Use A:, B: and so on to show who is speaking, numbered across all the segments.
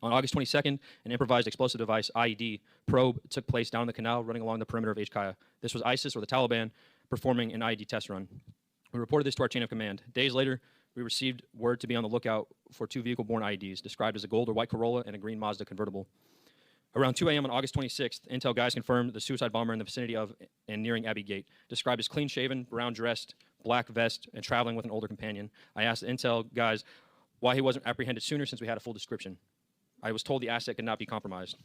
A: On August 22nd, an improvised explosive device, IED, probe took place down the canal running along the perimeter of HKIA. This was ISIS, or the Taliban, performing an IED test run. We reported this to our chain of command. Days later, we received word to be on the lookout for 2 vehicle-borne IEDs, described as a gold or white Corolla and a green Mazda convertible. Around 2 a.m. on August 26th, intel guys confirmed the suicide bomber in the vicinity of and nearing Abbey Gate, described as clean-shaven, brown-dressed, black vest, and traveling with an older companion. I asked the intel guys why he wasn't apprehended sooner, since we had a full description. I was told the asset could not be compromised.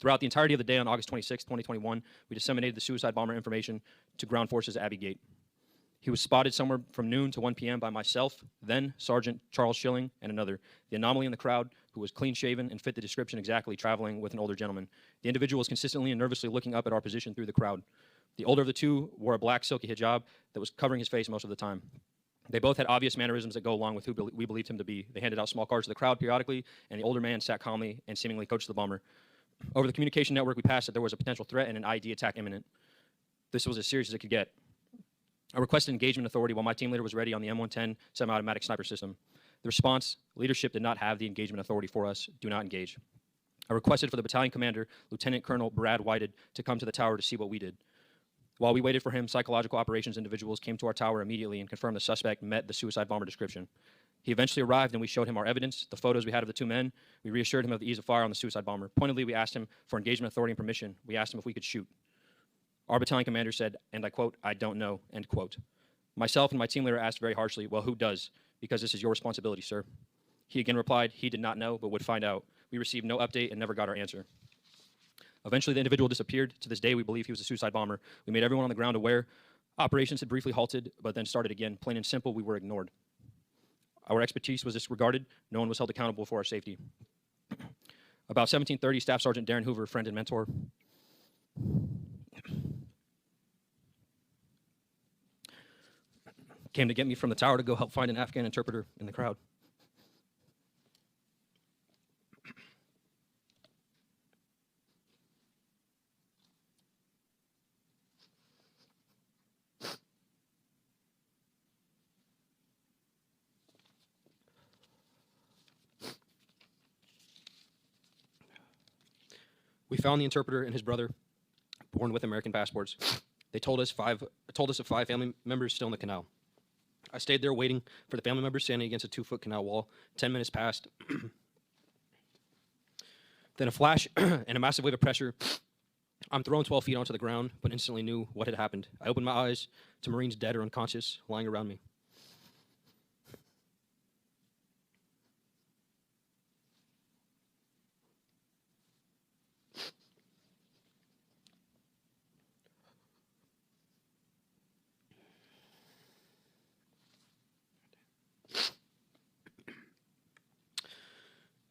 A: Throughout the entirety of the day on August 26, 2021, we disseminated the suicide bomber information to ground forces at Abbey Gate. He was spotted somewhere from noon to 1 p.m. by myself, then Sergeant Charles Schilling, and another. The anomaly in the crowd, who was clean-shaven and fit the description exactly, traveling with an older gentleman. The individual was consistently and nervously looking up at our position through the crowd. The older of the two wore a black silky hijab that was covering his face most of the time. They both had obvious mannerisms that go along with who we believed him to be. They handed out small cards to the crowd periodically, and the older man sat calmly and seemingly coached the bomber. Over the communication network, we passed that there was a potential threat and an IED attack imminent. This was as serious as it could get. I requested engagement authority while my team leader was ready on the M110 semi-automatic sniper system. The response, leadership did not have the engagement authority for us. Do not engage. I requested for the battalion commander, Lieutenant Colonel Brad Whited, to come to the tower to see what we did. While we waited for him, psychological operations individuals came to our tower immediately and confirmed the suspect met the suicide bomber description. He eventually arrived and we showed him our evidence, the photos we had of the two men. We reassured him of the ease of fire on the suicide bomber. Pointedly, we asked him for engagement authority and permission. We asked him if we could shoot. Our battalion commander said, and I quote, "I don't know," end quote. Myself and my team leader asked very harshly, "Well, who does? Because this is your responsibility, sir." He again replied he did not know, but would find out. We received no update and never got our answer. Eventually, the individual disappeared. To this day, we believe he was a suicide bomber. We made everyone on the ground aware. Operations had briefly halted, but then started again. Plain and simple, we were ignored. Our expertise was disregarded. No one was held accountable for our safety. About 17:30, Staff Sergeant Darren Hoover, friend and mentor, came to get me from the tower to go help find an Afghan interpreter in the crowd. We found the interpreter and his brother, born with American passports. They told us of 5 family members still in the canal. I stayed there waiting for the family members standing against a 2-foot canal wall. 10 minutes passed. Then a flash and a massive wave of pressure. I'm thrown 12 feet onto the ground, but instantly knew what had happened. I opened my eyes to Marines dead or unconscious, lying around me.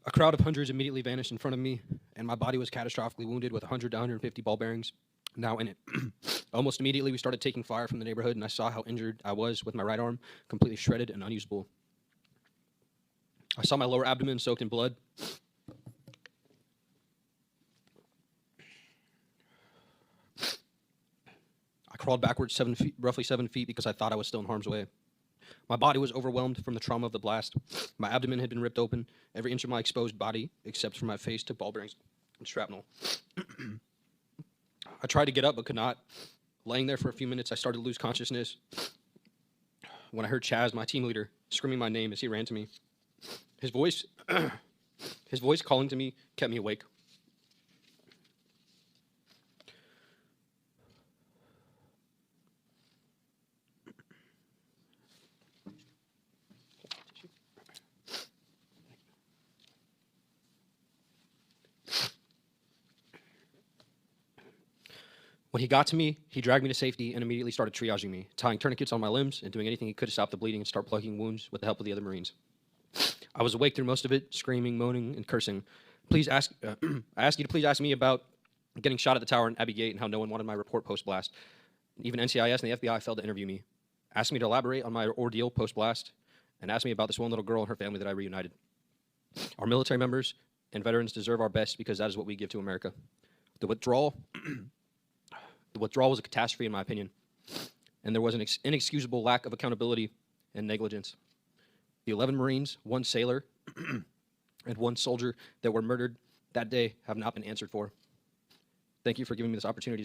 A: A crowd of hundreds immediately vanished in front of me, and my body was catastrophically wounded with 100 to 150 ball bearings now in it. Almost immediately, we started taking fire from the neighborhood, and I saw how injured I was with my right arm, completely shredded and unusable. I saw my lower abdomen soaked in blood. I crawled backwards roughly 7 feet because I thought I was still in harm's way. My body was overwhelmed from the trauma of the blast. My abdomen had been ripped open. Every inch of my exposed body, except for my face, took ball bearings and shrapnel. I tried to get up, but could not. Laying there for a few minutes, I started to lose consciousness when I heard Chaz, my team leader, screaming my name as he ran to me. His voice calling to me kept me awake. When he got to me, he dragged me to safety and immediately started triaging me, tying tourniquets on my limbs and doing anything he could to stop the bleeding and start plugging wounds with the help of the other Marines. I was awake through most of it, screaming, moaning, and cursing. I ask you to please ask me about getting shot at the tower in Abbey Gate and how no one wanted my report post-blast. Even NCIS and the FBI failed to interview me. Asked me to elaborate on my ordeal post-blast, and asked me about this one little girl and her family that I reunited. Our military members and veterans deserve our best because that is what we give to America. The withdrawal was a catastrophe, in my opinion, and there was an inexcusable lack of accountability and negligence. The 11 Marines, 1 sailor, and 1 soldier that were murdered that day have not been answered for. Thank you for giving me this opportunity.